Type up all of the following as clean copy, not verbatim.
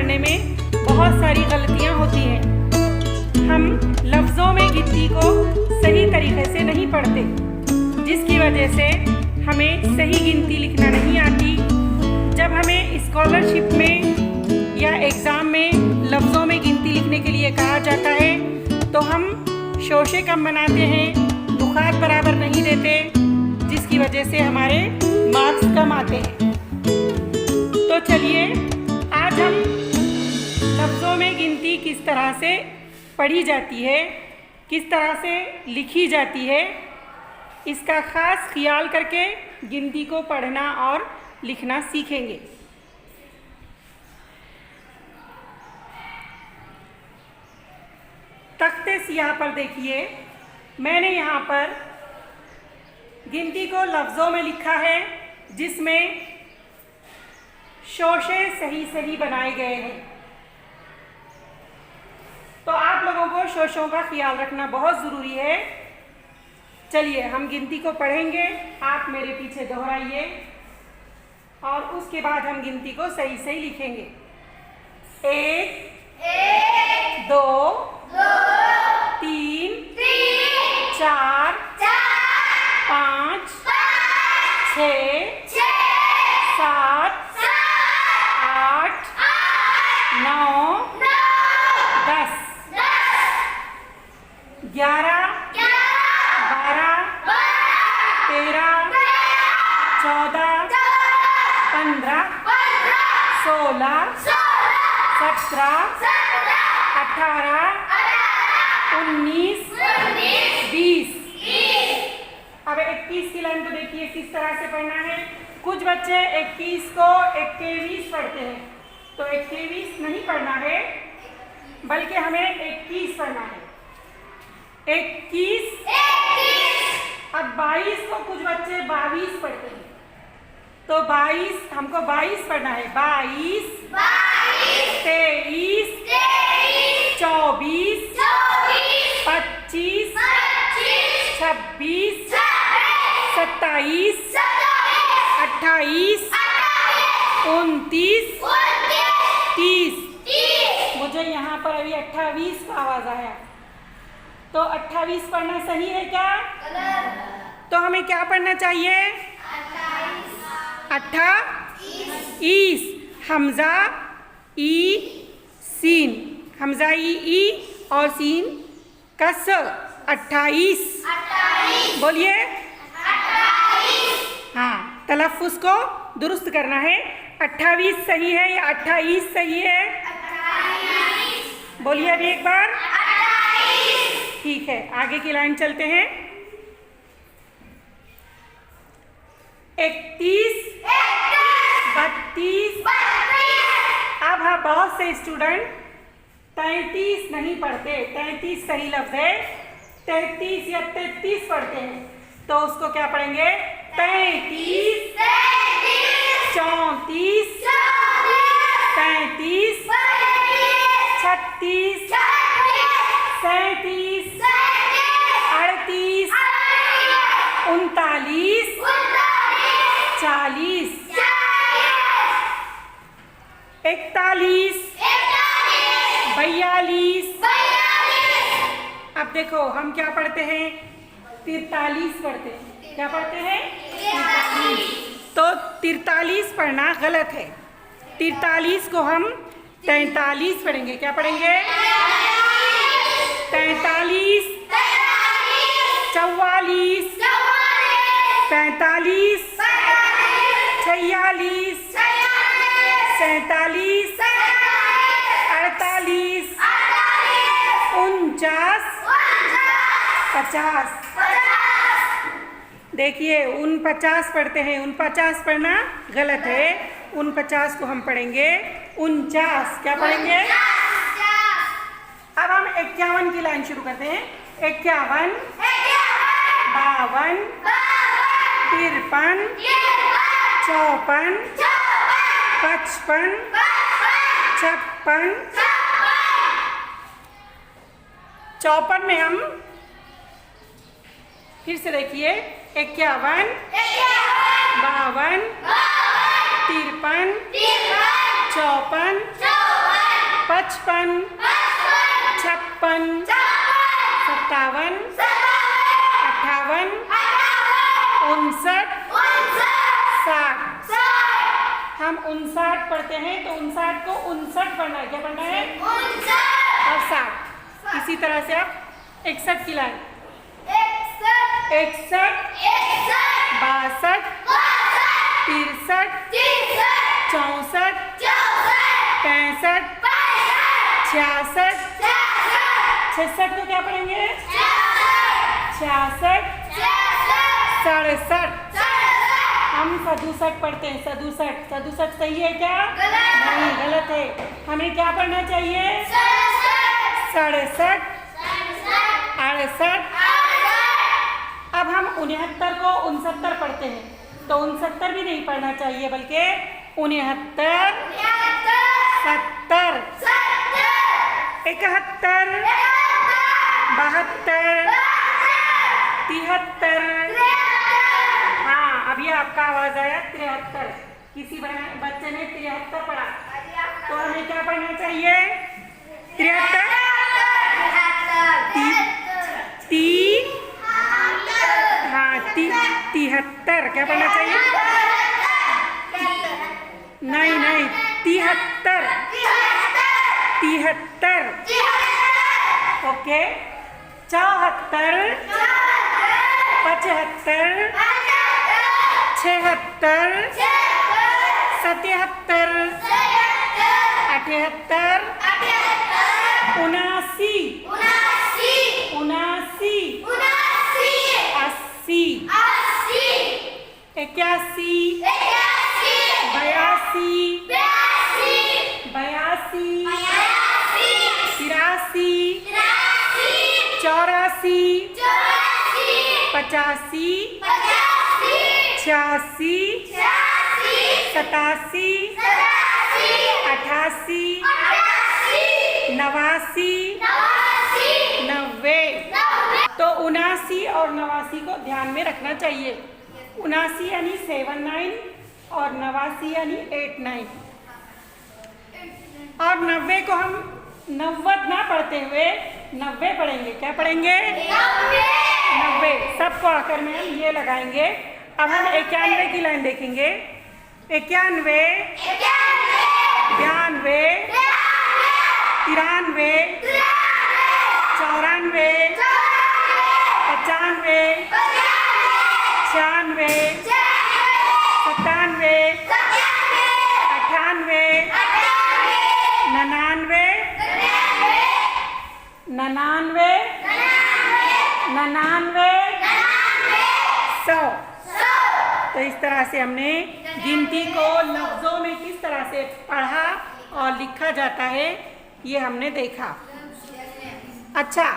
पढ़ने में बहुत सारी गलतियाँ होती हैं। हम लफ्ज़ों में गिनती को सही तरीके से नहीं पढ़ते, जिसकी वजह से हमें सही गिनती लिखना नहीं आती। जब हमें स्कॉलरशिप में या एग्ज़ाम में लफ्ज़ों में गिनती लिखने के लिए कहा जाता है तो हम शोशे कम बनाते हैं, नुकात बराबर नहीं देते, जिसकी वजह से हमारे मार्क्स कम आते हैं। तो चलिए आज हम लफ्ज़ों में गिनती किस तरह से पढ़ी जाती है, किस तरह से लिखी जाती है, इसका ख़ास ख्याल करके गिनती को पढ़ना और लिखना सीखेंगे। तख्ते सियाह पर देखिए, मैंने यहाँ पर गिनती को लफ्ज़ों में लिखा है, जिसमें शोशे सही सही बनाए गए हैं। तो आप लोगों को शोशों का ख्याल रखना बहुत ज़रूरी है। चलिए हम गिनती को पढ़ेंगे, आप मेरे पीछे दोहराइए और उसके बाद हम गिनती को सही सही लिखेंगे। 1 2 3 4 5 6 7 8 9 10 11 12 13 14 15 16 17 18 19 20। अब 21 की लाइन को देखिए किस तरह से पढ़ना है। कुछ बच्चे 21 को 21 पढ़ते हैं, तो 21 नहीं पढ़ना है, बल्कि हमें 21 पढ़ना है। 21। अब 22 को कुछ बच्चे 22 पढ़ते हैं, तो 22 हमको 22 पढ़ना है। 22 23 24 25 26 27 28 29 30। मुझे यहाँ पर अभी 28 का आवाज़ आया, तो 28 पढ़ना सही है क्या? तो हमें क्या पढ़ना चाहिए? 28। हमजा ई सीन, हमजा ई और सीन कस 28। बोलिए। हाँ, तलफ़्फ़ुज़ को दुरुस्त करना है। 28 सही है या 28 सही है? बोलिए अभी एक बार। ठीक है, आगे की लाइन चलते हैं। 31 32। अब हाँ, बहुत से स्टूडेंट 33 नहीं पढ़ते, 33 सही लफ्ज़ है, 33 या 33 पढ़ते हैं, तो उसको क्या पढ़ेंगे? 33 34 35 36 37 38 39 40 41 42। अब देखो हम क्या पढ़ते हैं? 43 पढ़ते हैं। क्या पढ़ते हैं? 43। तो 43 पढ़ना गलत है। 43 को हम 43 पढ़ेंगे। क्या पढ़ेंगे? 43 44 45 46 47 48 49 50। देखिए 49 पढ़ते हैं, 49 पढ़ना गलत है। 49 को हम पढ़ेंगे 49। क्या पढ़ेंगे? अब हम 51 की लाइन शुरू करते हैं। 51 52 53 54 55 56 54 में हम फिर से देखिए 51 52 53 54 55, 56, 57, 58, 59, 60। हम 59 पढ़ते हैं तो 59 को 59 पढ़ना है। क्या पढ़ना है? और 60। इसी तरह से आप 61 की लाइन 61, 62, 63, 64, 65, 66, 66 को क्या पढ़ेंगे? 66, 67। हम 67 पढ़ते हैं। 67 सही है क्या? नहीं, गलत है। हमें क्या पढ़ना चाहिए? 67, 68। अब हम 69 को 69 पढ़ते हैं तो 69 भी नहीं पढ़ना चाहिए बल्कि 69, 70, 71, 72, 73। हाँ, अभी आपका आवाज आया 73। किसी बच्चे ने 73 पढ़ा तो हमें क्या पढ़ना चाहिए? 73, 73। क्या पढ़ना चाहिए? नहीं, 73। ओके। 74, 75, 76, 77, 78, 79, 80, 81, 82, 83, 84, 85, 86, 88, 89, 90। तो 79 और 89 को ध्यान में रखना चाहिए। 79 यानी 79 और 89 यानी 89। और 90 को हम 90 ना पढ़ते हुए 90 पढ़ेंगे। क्या पढ़ेंगे? 90। सबको आकर में हम ये लगाएंगे। अब हम 91 की लाइन देखेंगे। 91, 92, 93, 94, 95, 96, 97, 98, 99, 100। तो इस तरह से हमने गिनती को लफ्जों में किस तरह से पढ़ा और लिखा जाता है ये हमने देखा। अच्छा,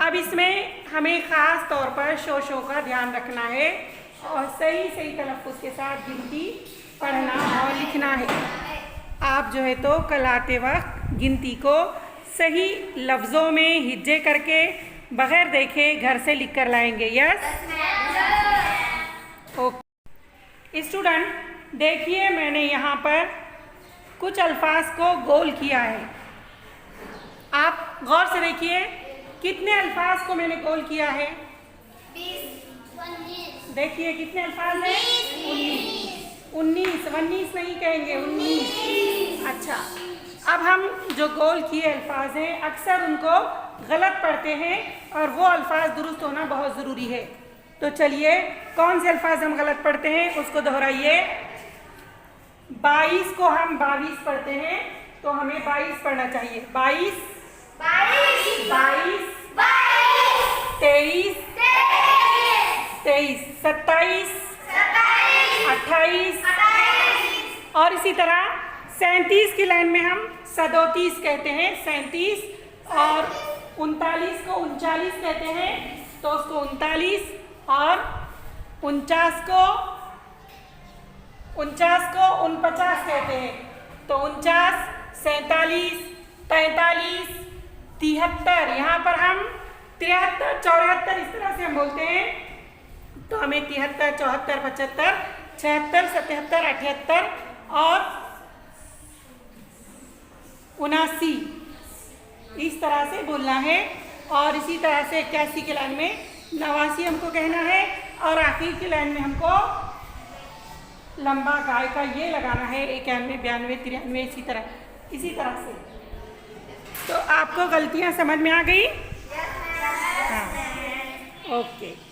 अब इसमें हमें ख़ास तौर पर शोशों का ध्यान रखना है और सही तलफ़्फ़ुज़ के साथ गिनती पढ़ना और लिखना है। आप जो है तो कल आते वक्त गिनती को सही लफ्ज़ों में हिज्जे करके बगैर देखे घर से लिख कर लाएंगे। यस? ओके स्टूडेंट, देखिए मैंने यहाँ पर कुछ अल्फाज को गोल किया है। आप गौर से देखिए कितने अल्फाज को मैंने गोल किया है। 20, देखिए कितने अल्फाज हैं? 19 नहीं कहेंगे, 19। अच्छा, अब हम जो गोल किए अल्फाज हैं अक्सर उनको गलत पढ़ते हैं और वो अल्फाज दुरुस्त होना बहुत ज़रूरी है। तो चलिए कौन से अल्फाज हम गलत पढ़ते हैं उसको दोहराइए। 22 को हम 22 पढ़ते हैं तो हमें 22 पढ़ना चाहिए। 22, 23, 27, 28 और इसी तरह 37 की लाइन में हम 37 कहते हैं, 37। और 39 को 39 कहते हैं तो उसको 39 और 49 को 49 कहते हैं तो 49, 47, 43, 73। यहाँ पर हम 73, 74 इस तरह से हम बोलते हैं तो हमें 73, 74, 75, 76, 77, 78 और 79, इस तरह से बोलना है। और इसी तरह से 81 की लाइन में 89 हमको कहना है, और आखिर की लाइन में हमको लंबा गाय का ये लगाना है 91, 92, 93, इसी तरह से। तो आपको गलतियां समझ में आ गई? हाँ, ओके।